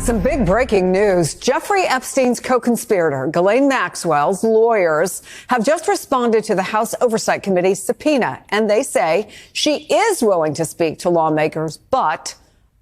Some big breaking news. Jeffrey Epstein's co-conspirator, Ghislaine Maxwell's lawyers have just responded to the House Oversight Committee's subpoena, and they say she is willing to speak to lawmakers, but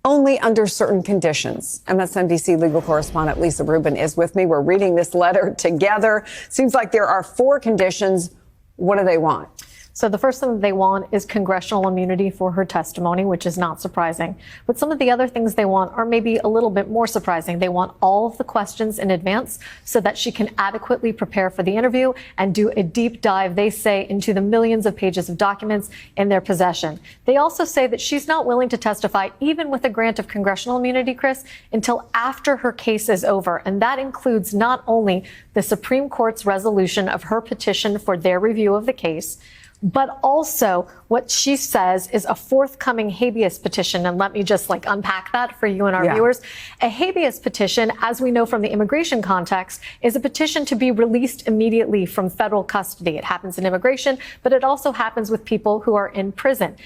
only under certain conditions. MSNBC legal correspondent Lisa Rubin is with me. We're reading this letter together. Seems like there are 4 conditions. What do they want? So the first thing that they want is congressional immunity for her testimony, which is not surprising. But some of the other things they want are maybe a little bit more surprising. They want all of the questions in advance so that she can adequately prepare for the interview and do a deep dive, they say, into the millions of pages of documents in their possession. They also say that she's not willing to testify, even with a grant of congressional immunity, Chris, until after her case is over. And that includes not only the Supreme Court's resolution of her petition for their review of the case, but also what she says is a forthcoming habeas petition. And let me just unpack that for you and our viewers. A habeas petition, as we know from the immigration context, is a petition to be released immediately from federal custody. It happens in immigration, but it also happens with people who are in prison.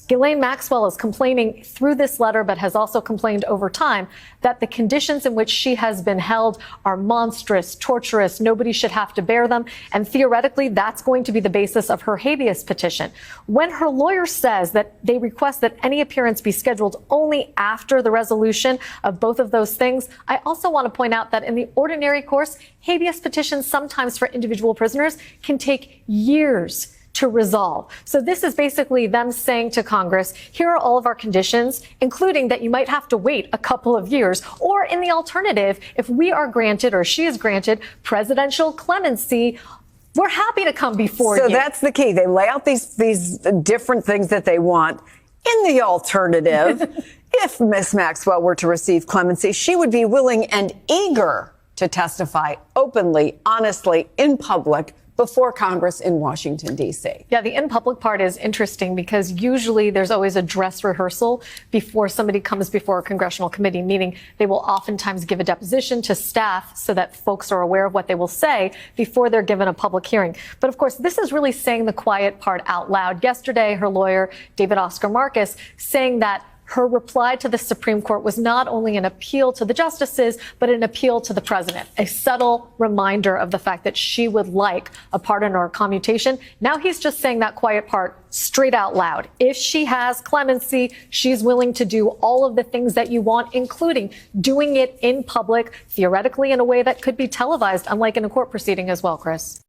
Ghislaine Maxwell is complaining through this letter, but has also complained over time that the conditions in which she has been held are monstrous, torturous. Nobody should have to bear them. And theoretically, that's going to be the basis of her habeas petition. When her lawyer says that they request that any appearance be scheduled only after the resolution of both of those things, I also want to point out that in the ordinary course, habeas petitions sometimes for individual prisoners can take years to resolve. So this is basically them saying to Congress, here are all of our conditions, including that you might have to wait a couple of years, or in the alternative, if we are granted or she is granted presidential clemency, we're happy to come before you. So that's the key. They lay out these different things that they want. In the alternative, if Miss Maxwell were to receive clemency, she would be willing and eager to testify openly, honestly, in public before Congress in Washington, D.C. Yeah, the in public part is interesting because usually there's always a dress rehearsal before somebody comes before a congressional committee, meaning they will oftentimes give a deposition to staff so that folks are aware of what they will say before they're given a public hearing. But of course, this is really saying the quiet part out loud. Yesterday, her lawyer, David Oscar Marcus, saying that her reply to the Supreme Court was not only an appeal to the justices, but an appeal to the president, a subtle reminder of the fact that she would like a pardon or a commutation. Now he's just saying that quiet part straight out loud. If she has clemency, she's willing to do all of the things that you want, including doing it in public, theoretically in a way that could be televised, unlike in a court proceeding as well, Chris.